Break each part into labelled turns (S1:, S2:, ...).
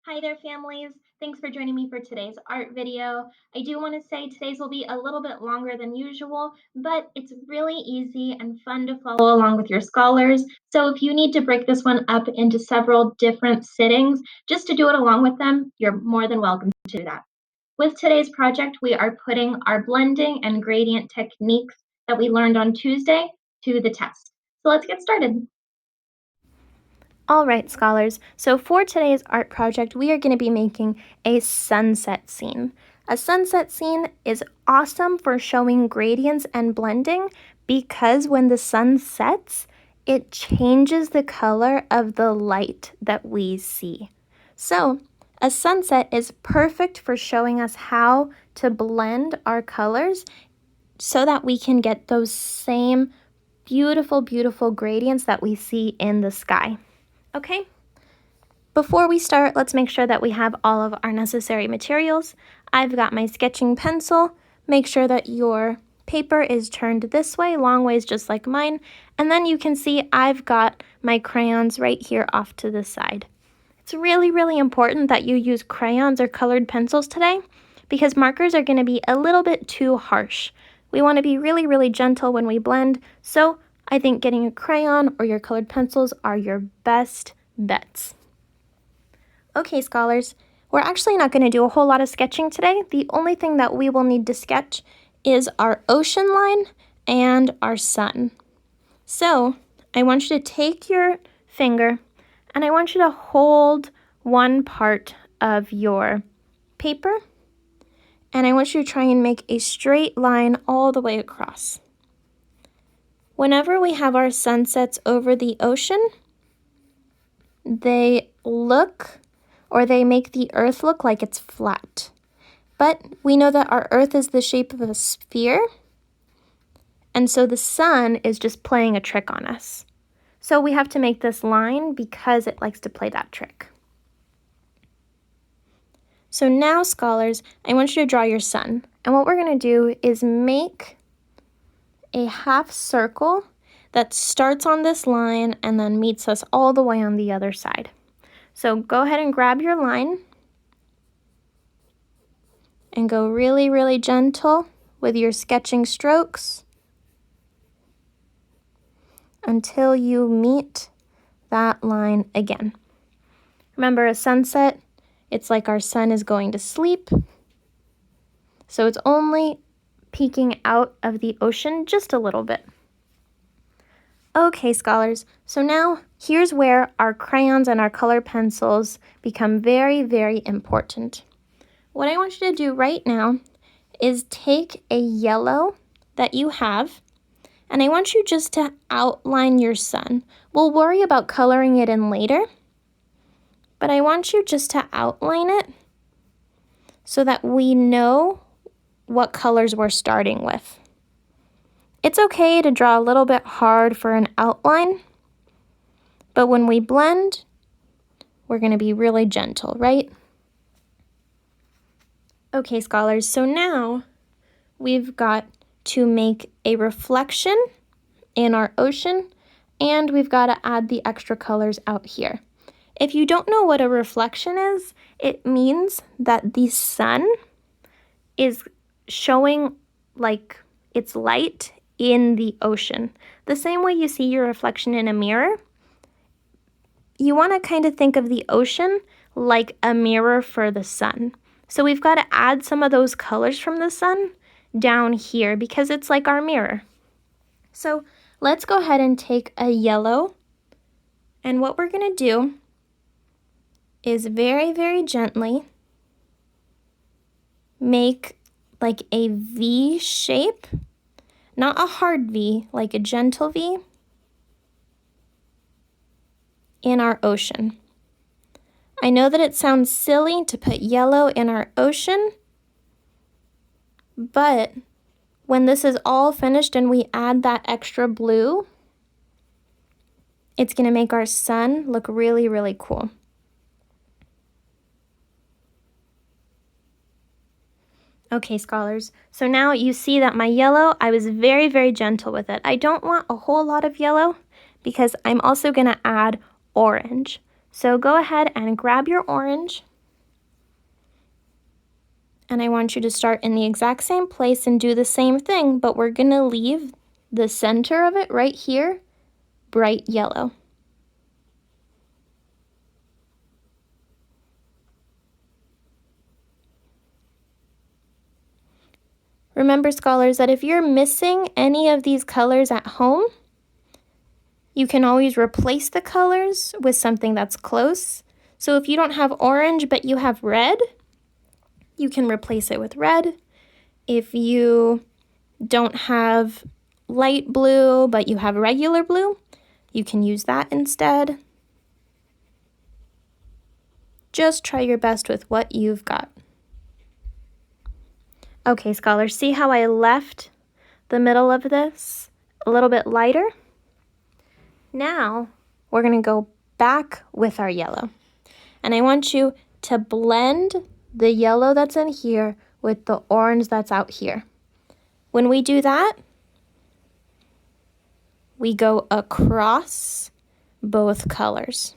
S1: Hi there, families. Thanks for joining me for today's art video. I do want to say today's will be a little bit longer than usual, but it's really easy and fun to follow along with your scholars. So if you need to break this one up into several different sittings just to do it along with them, you're more than welcome to do that. With today's project, we are putting our blending and gradient techniques that we learned on Tuesday to the test. So let's get started.
S2: All right, scholars, so for today's art project, we are going to be making a sunset scene. A sunset scene is awesome for showing gradients and blending because when the sun sets, it changes the color of the light that we see. So, a sunset is perfect for showing us how to blend our colors so that we can get those same beautiful, beautiful gradients that we see in the sky. Okay? Before we start, let's make sure that we have all of our necessary materials. I've got my sketching pencil. Make sure that your paper is turned this way, long ways just like mine. And then you can see I've got my crayons right here off to the side. It's really, really important that you use crayons or colored pencils today because markers are going to be a little bit too harsh. We want to be really, really gentle when we blend, so I think getting a crayon or your colored pencils are your best bets. Okay, scholars, we're actually not going to do a whole lot of sketching today. The only thing that we will need to sketch is our ocean line and our sun. So I want you to take your finger and I want you to hold one part of your paper and I want you to try and make a straight line all the way across. Whenever we have our sunsets over the ocean, they make the earth look like it's flat. But we know that our earth is the shape of a sphere, and so the sun is just playing a trick on us. So we have to make this line because it likes to play that trick. So now, scholars, I want you to draw your sun. And what we're going to do is make a half circle that starts on this line and then meets us all the way on the other side. So go ahead and grab your line and go really, really gentle with your sketching strokes until you meet that line again. Remember, a sunset, it's like our sun is going to sleep, so it's only peeking out of the ocean just a little bit. Okay, scholars, so now here's where our crayons and our color pencils become very, very important. What I want you to do right now is take a yellow that you have, and I want you just to outline your sun. We'll worry about coloring it in later, but I want you just to outline it so that we know what colors we're starting with. It's okay to draw a little bit hard for an outline, but when we blend, we're going to be really gentle, right? Okay, scholars, so now we've got to make a reflection in our ocean, and we've got to add the extra colors out here. If you don't know what a reflection is, it means that the sun is showing like its light in the ocean. The same way you see your reflection in a mirror, you want to kind of think of the ocean like a mirror for the sun. So we've got to add some of those colors from the sun down here because it's like our mirror. So let's go ahead and take a yellow, and what we're going to do is very, very gently make like a V shape, not a hard V, like a gentle V in our ocean. I know that it sounds silly to put yellow in our ocean, but when this is all finished and we add that extra blue, it's going to make our sun look really, really cool. Okay, scholars, so now you see that my yellow, I was very, very gentle with it. I don't want a whole lot of yellow because I'm also going to add orange. So go ahead and grab your orange And I want you to start in the exact same place and do the same thing, but we're gonna leave the center of it right here bright yellow. Remember, scholars, that if you're missing any of these colors at home, you can always replace the colors with something that's close. So if you don't have orange but you have red, you can replace it with red. If you don't have light blue but you have regular blue, you can use that instead. Just try your best with what you've got. Okay, scholars, see how I left the middle of this a little bit lighter? Now, we're gonna go back with our yellow. And I want you to blend the yellow that's in here with the orange that's out here. When we do that, we go across both colors.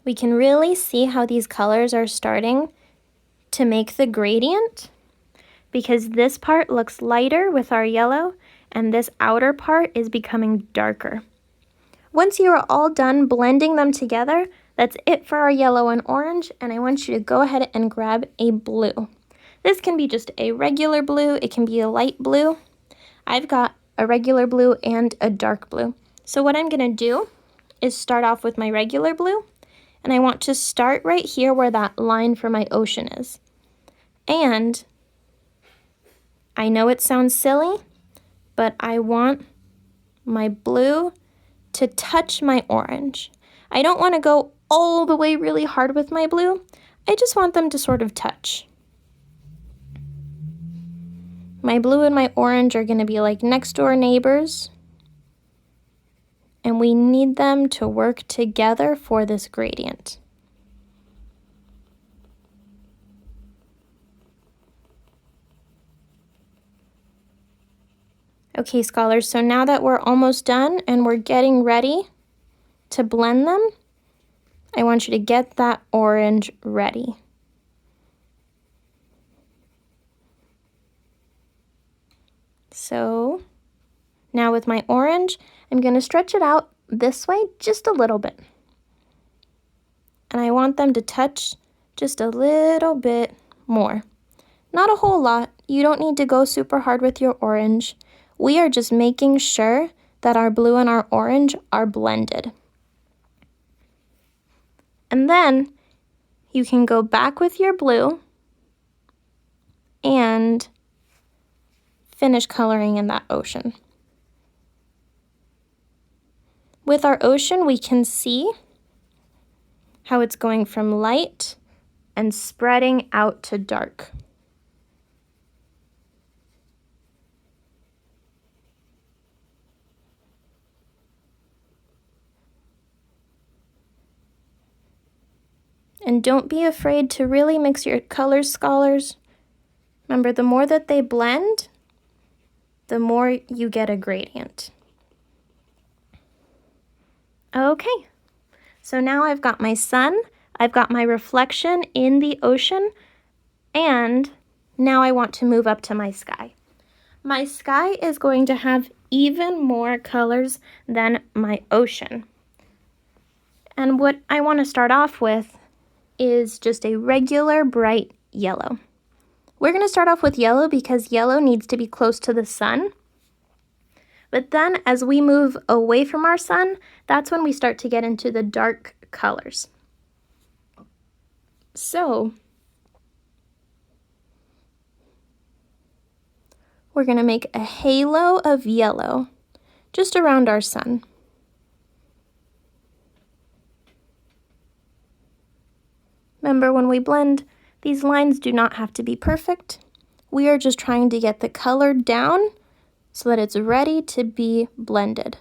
S2: We can really see how these colors are starting to make the gradient, because this part looks lighter with our yellow and this outer part is becoming darker. Once you are all done blending them together, that's it for our yellow and orange, and I want you to go ahead and grab a blue. This can be just a regular blue, it can be a light blue. I've got a regular blue and a dark blue. So what I'm gonna do is start off with my regular blue, and I want to start right here where that line for my ocean is. And I know it sounds silly, but I want my blue to touch my orange. I don't want to go all the way really hard with my blue. I just want them to sort of touch. My blue and my orange are going to be like next door neighbors, and we need them to work together for this gradient. Okay, scholars, so now that we're almost done and we're getting ready to blend them, I want you to get that orange ready. So now with my orange, I'm going to stretch it out this way just a little bit. And I want them to touch just a little bit more. Not a whole lot. You don't need to go super hard with your orange. We are just making sure that our blue and our orange are blended. And then you can go back with your blue and finish coloring in that ocean. With our ocean, we can see how it's going from light and spreading out to dark. And don't be afraid to really mix your colors, scholars. Remember, the more that they blend, the more you get a gradient. Okay, so now I've got my sun, I've got my reflection in the ocean, and now I want to move up to my sky. My sky is going to have even more colors than my ocean. And what I want to start off with is just a regular bright yellow. We're going to start off with yellow because yellow needs to be close to the sun. But then as we move away from our sun, that's when we start to get into the dark colors. So we're going to make a halo of yellow just around our sun. Remember, when we blend, these lines do not have to be perfect. We are just trying to get the color down so that it's ready to be blended.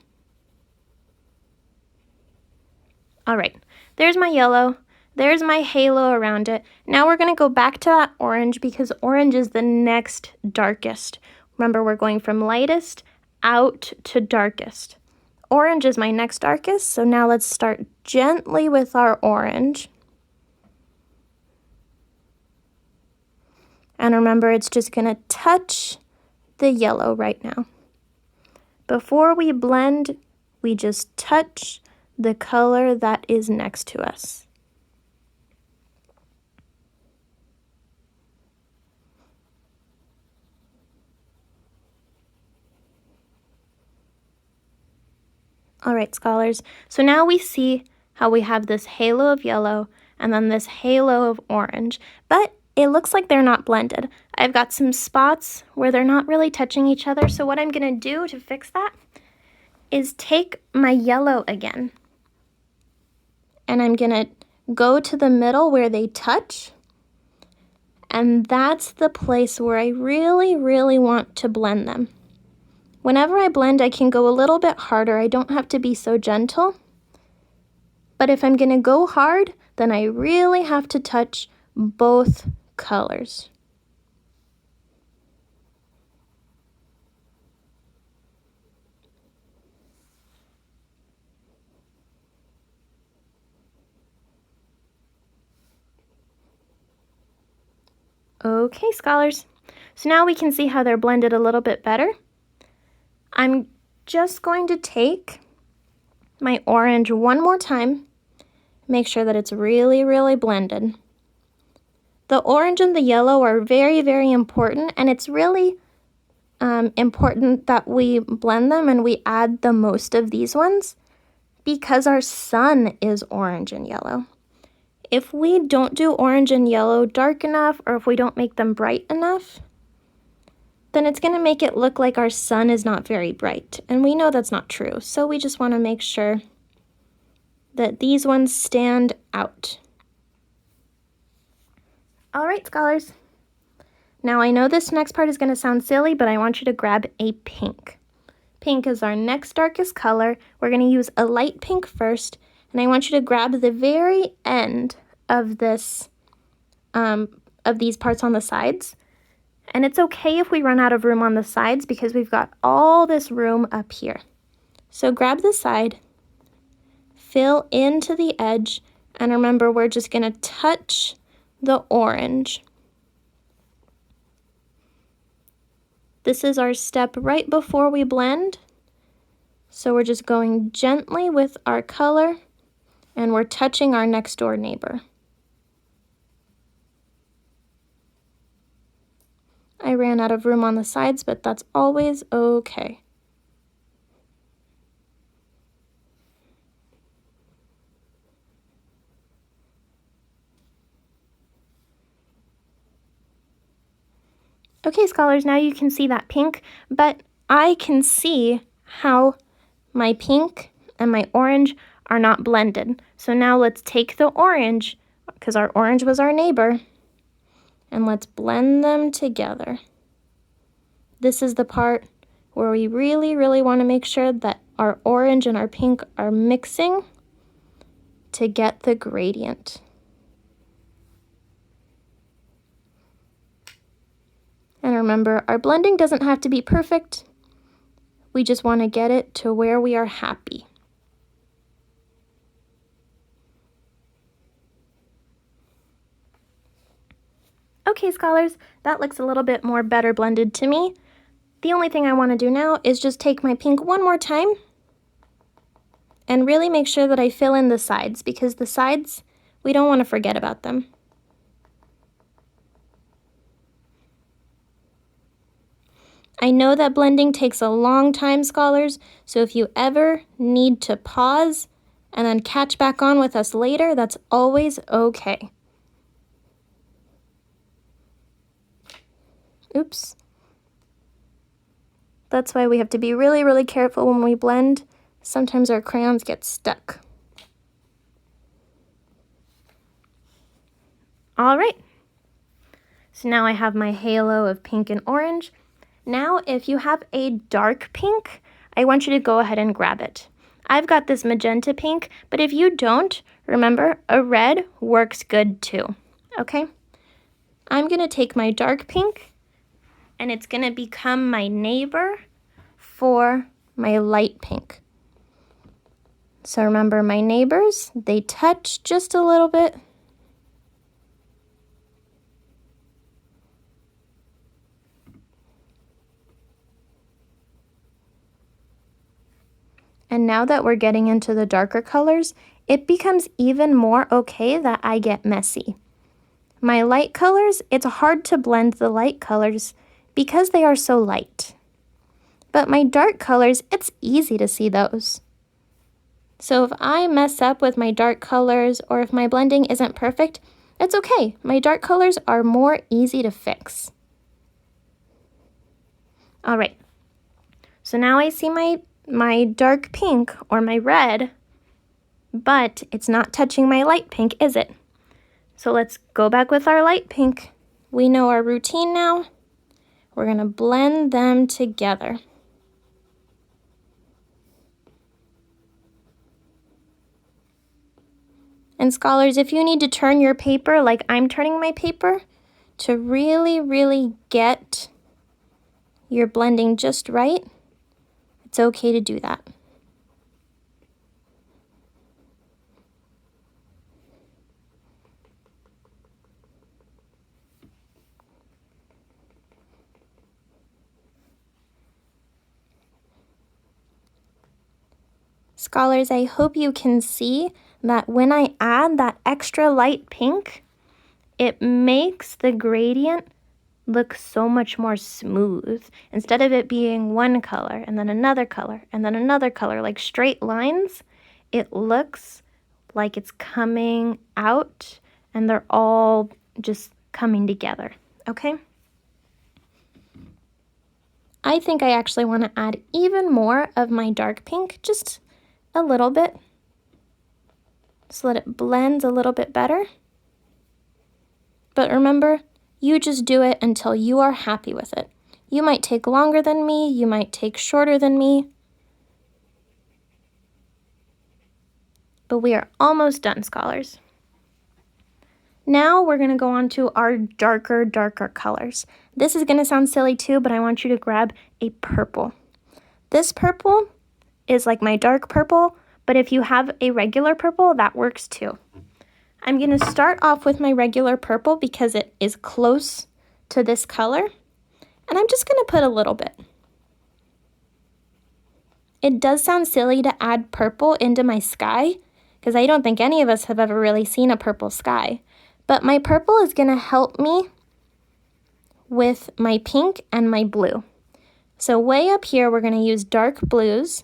S2: All right, there's my yellow. There's my halo around it. Now we're going to go back to that orange because orange is the next darkest. Remember, we're going from lightest out to darkest. orange is my next darkest, so now let's start gently with our orange. And remember, it's just going to touch the yellow right now. Before we blend, we just touch the color that is next to us. All right, scholars, so now we see how we have this halo of yellow and then this halo of orange, but it looks like they're not blended. I've got some spots where they're not really touching each other, so what I'm gonna do to fix that is take my yellow again, and I'm gonna go to the middle where they touch, and that's the place where I really, really want to blend them. Whenever I blend, I can go a little bit harder. I don't have to be so gentle. But if I'm going to go hard, then I really have to touch both colors. Okay, scholars. So now we can see how they're blended a little bit better. I'm just going to take my orange one more time, make sure that it's really, really blended. The orange and the yellow are very, very important, and it's really important that we blend them and we add the most of these ones because our sun is orange and yellow. If we don't do orange and yellow dark enough, or if we don't make them bright enough, then it's going to make it look like our sun is not very bright. And we know that's not true. So we just want to make sure that these ones stand out. All right, scholars. Now I know this next part is going to sound silly, but I want you to grab a pink. Pink is our next darkest color. We're going to use a light pink first, and I want you to grab the very end of this, of these parts on the sides. And it's okay if we run out of room on the sides because we've got all this room up here. So grab the side, fill into the edge, and remember we're just going to touch the orange. This is our step right before we blend. So we're just going gently with our color and we're touching our next door neighbor. I ran out of room on the sides, but that's always okay. Okay, scholars, now you can see that pink, but I can see how my pink and my orange are not blended. So now let's take the orange, because our orange was our neighbor, and let's blend them together. This is the part where we really, really want to make sure that our orange and our pink are mixing to get the gradient. And remember, our blending doesn't have to be perfect. We just want to get it to where we are happy. Okay, scholars, that looks a little bit more better blended to me. The only thing I want to do now is just take my pink one more time and really make sure that I fill in the sides, because the sides, we don't want to forget about them. I know that blending takes a long time, scholars, so if you ever need to pause and then catch back on with us later, that's always okay. Oops. That's why we have to be really, really careful when we blend. Sometimes our crayons get stuck. All right. So now I have my halo of pink and orange. Now, if you have a dark pink, I want you to go ahead and grab it. I've got this magenta pink, but if you don't, remember, a red works good too, okay? I'm gonna take my dark pink, and it's gonna become my neighbor for my light pink. So remember my neighbors, they touch just a little bit. And now that we're getting into the darker colors, it becomes even more okay that I get messy. My light colors, it's hard to blend the light colors because they are so light. But my dark colors, it's easy to see those. So if I mess up with my dark colors or if my blending isn't perfect, it's okay. My dark colors are more easy to fix. All right, so now I see my dark pink or my red, but it's not touching my light pink, is it? So let's go back with our light pink. We know our routine now. We're gonna blend them together. And scholars, if you need to turn your paper like I'm turning my paper to really, really get your blending just right, it's okay to do that. Scholars, I hope you can see that when I add that extra light pink, it makes the gradient look so much more smooth. Instead of it being one color and then another color and then another color, like straight lines, it looks like it's coming out and they're all just coming together, okay? I think I actually want to add even more of my dark pink, just a little bit, so that it blends a little bit better. But remember, you just do it until you are happy with it. You might take longer than me, you might take shorter than me, but we are almost done, scholars. Now we're gonna go on to our darker colors. This is gonna sound silly too, but I want you to grab a purple. This purple is like my dark purple, but if you have a regular purple, that works too. I'm gonna start off with my regular purple because it is close to this color, and I'm just gonna put a little bit. It does sound silly to add purple into my sky, because I don't think any of us have ever really seen a purple sky, but my purple is gonna help me with my pink and my blue. So way up here, we're gonna use dark blues,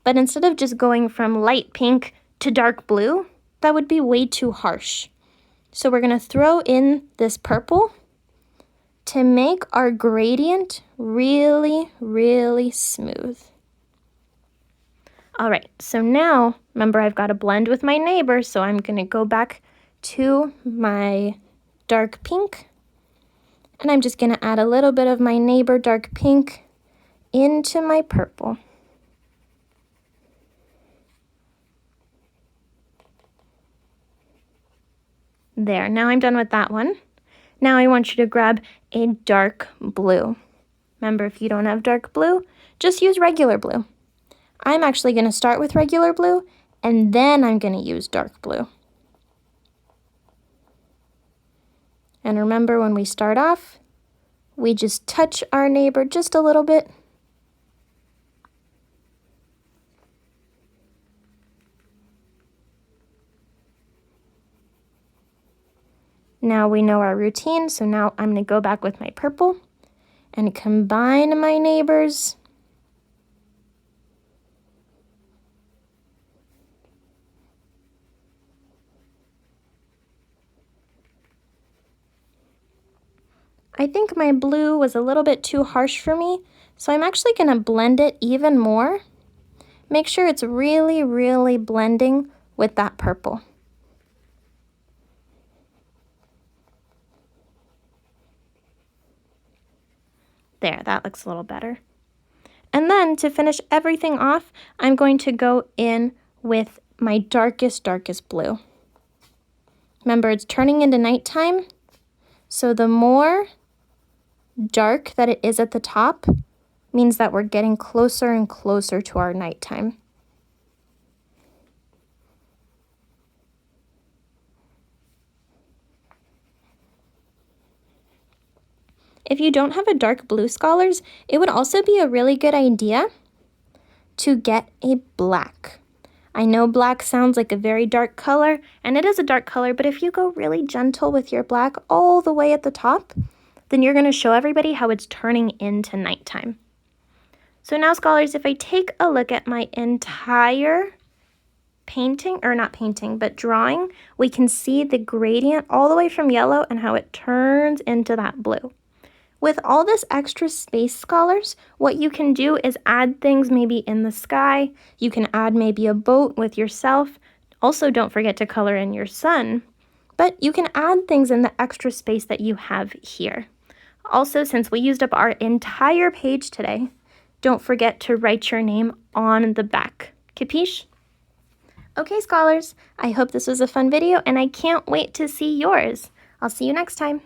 S2: but instead of just going from light pink to dark blue, that would be way too harsh. So we're gonna throw in this purple to make our gradient really, really smooth. All right, so now, remember I've got to blend with my neighbor, so I'm gonna go back to my dark pink, and I'm just gonna add a little bit of my neighbor dark pink into my purple. There, now I'm done with that one. Now I want you to grab a dark blue. Remember, if you don't have dark blue, just use regular blue. I'm actually going to start with regular blue, and then I'm going to use dark blue. And remember, when we start off, we just touch our neighbor just a little bit. Now we know our routine, so now I'm going to go back with my purple and combine my neighbors. I think my blue was a little bit too harsh for me, so I'm actually going to blend it even more. Make sure it's really, really blending with that purple. There, that looks a little better. And then to finish everything off, I'm going to go in with my darkest blue. Remember, it's turning into nighttime, so the more dark that it is at the top means that we're getting closer and closer to our nighttime. if you don't have a dark blue, scholars, it would also be a really good idea to get a black. I know black sounds like a very dark color, and it is a dark color, but if you go really gentle with your black all the way at the top, then you're going to show everybody how it's turning into nighttime. So now, scholars, if I take a look at my entire painting, or not painting, but drawing, we can see the gradient all the way from yellow and how it turns into that blue. With all this extra space, scholars, what you can do is add things maybe in the sky. You can add maybe a boat with yourself. Also, don't forget to color in your sun. But you can add things in the extra space that you have here. Also, since we used up our entire page today, don't forget to write your name on the back. Capiche? Okay, scholars, I hope this was a fun video, and I can't wait to see yours. I'll see you next time.